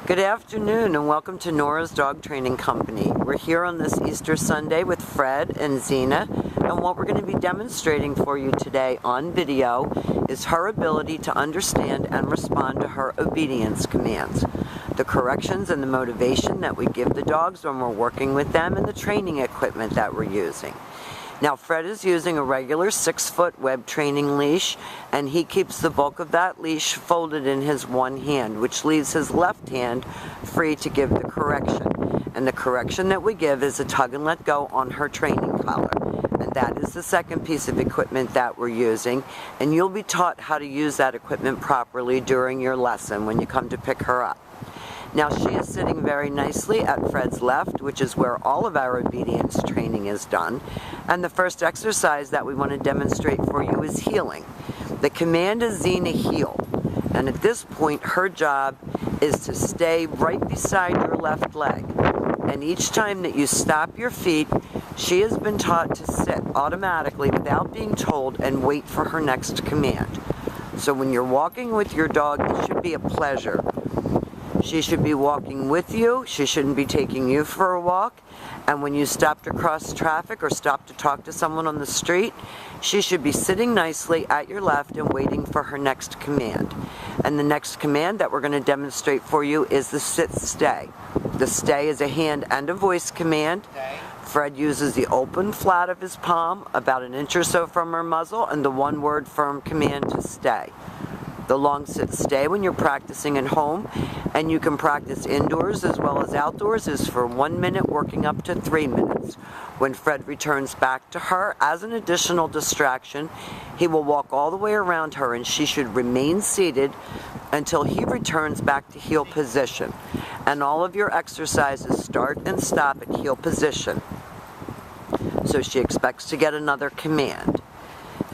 Good afternoon and welcome to Nora's Dog Training Company. We're here on this Easter Sunday with Fred and Zena, and what we're going to be demonstrating for you today on video is her ability to understand and respond to her obedience commands, the corrections and the motivation that we give the dogs when we're working with them, and the training equipment that we're using. Now, Fred is using a regular 6-foot web training leash, and he keeps the bulk of that leash folded in his one hand, which leaves his left hand free to give the correction. And the correction that we give is a tug and let go on her training collar. And that is the second piece of equipment that we're using, and you'll be taught how to use that equipment properly during your lesson when you come to pick her up. Now, she is sitting very nicely at Fred's left, which is where all of our obedience training is done. And the first exercise that we want to demonstrate for you is heeling. The command is Zena heel. And at this point, her job is to stay right beside your left leg. And each time that you stop your feet, she has been taught to sit automatically without being told and wait for her next command. So when you're walking with your dog, it should be a pleasure. She should be walking with you. She shouldn't be taking you for a walk. And when you stop to cross traffic or stop to talk to someone on the street, she should be sitting nicely at your left and waiting for her next command. And the next command that we're going to demonstrate for you is the sit-stay. The stay is a hand and a voice command. Fred uses the open flat of his palm, about an inch or so from her muzzle, and the one-word firm command to stay. The long sit-stay when you're practicing at home, and you can practice indoors as well as outdoors, is for 1 minute working up to 3 minutes. When Fred returns back to her, as an additional distraction, he will walk all the way around her and she should remain seated until he returns back to heel position. And all of your exercises start and stop at heel position. So she expects to get another command.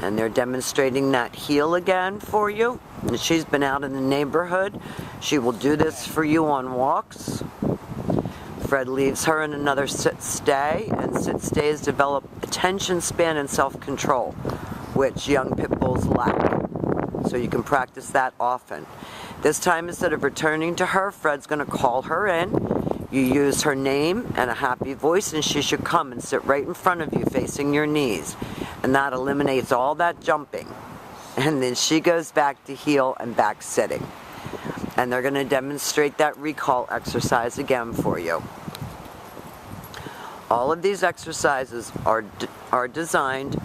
And they're demonstrating that heel again for you. And she's been out in the neighborhood. She will do this for you on walks. Fred leaves her in another sit-stay, and sit-stays develop attention span and self-control, which young pit bulls lack. So you can practice that often. This time, instead of returning to her, Fred's going to call her in. You use her name and a happy voice, and she should come and sit right in front of you, facing your knees. And that eliminates all that jumping. And then she goes back to heel and back sitting. And they're going to demonstrate that recall exercise again for you. All of these exercises are designed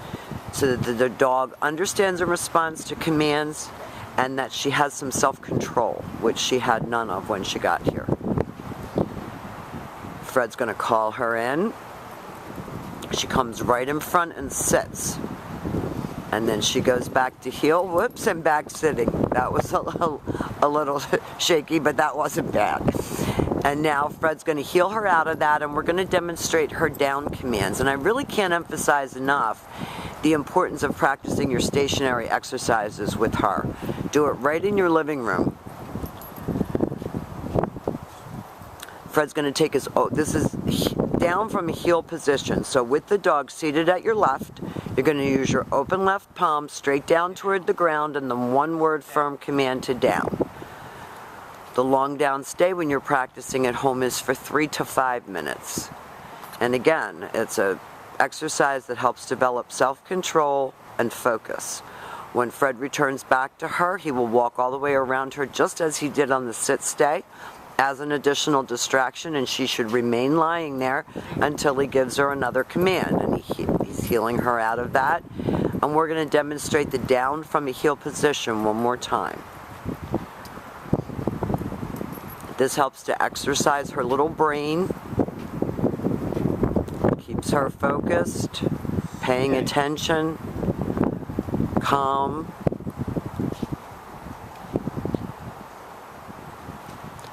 so that the dog understands and responds to commands, and that she has some self-control, which she had none of when she got here. Fred's going to call her in. She comes right in front and sits. And then she goes back to heel, whoops, and back sitting. That was a little shaky, but that wasn't bad. And now Fred's going to heel her out of that, and we're going to demonstrate her down commands. And I really can't emphasize enough the importance of practicing your stationary exercises with her. Do it right in your living room. Fred's going to take his, this is down from a heel position. So with the dog seated at your left, you're going to use your open left palm straight down toward the ground and the one-word firm command to down. The long down stay when you're practicing at home is for 3 to 5 minutes. And again, it's an exercise that helps develop self-control and focus. When Fred returns back to her, he will walk all the way around her just as he did on the sit-stay, as an additional distraction, and she should remain lying there until he gives her another command. And he's heeling her out of that. And we're going to demonstrate the down from a heel position one more time. This helps to exercise her little brain, keeps her focused, paying attention, calm.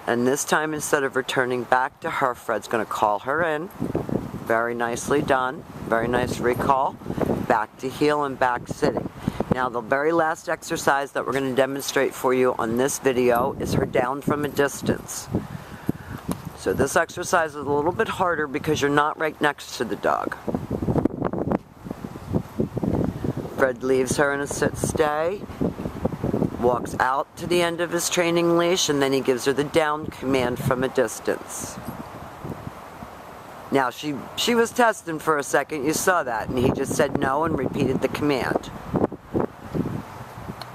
And this time, instead of returning back to her, Fred's going to call her in. Very nicely done. Very nice recall. Back to heel and back sitting. Now, the very last exercise that we're going to demonstrate for you on this video is her down from a distance. So this exercise is a little bit harder because you're not right next to the dog. Fred leaves her in a sit-stay. walks out to the end of his training leash, and then he gives her the down command from a distance. Now, she was testing for a second, you saw that, and he just said no and repeated the command.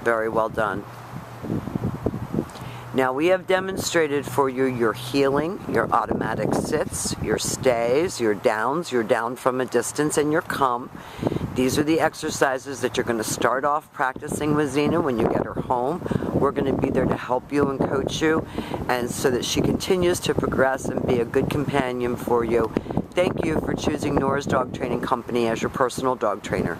Very well done. Now, we have demonstrated for you your heeling, your automatic sits, your stays, your downs, your down from a distance, and your come. These are the exercises that you're going to start off practicing with Zena when you get her home. We're going to be there to help you and coach you, and so that she continues to progress and be a good companion for you. Thank you for choosing Nora's Dog Training Company as your personal dog trainer.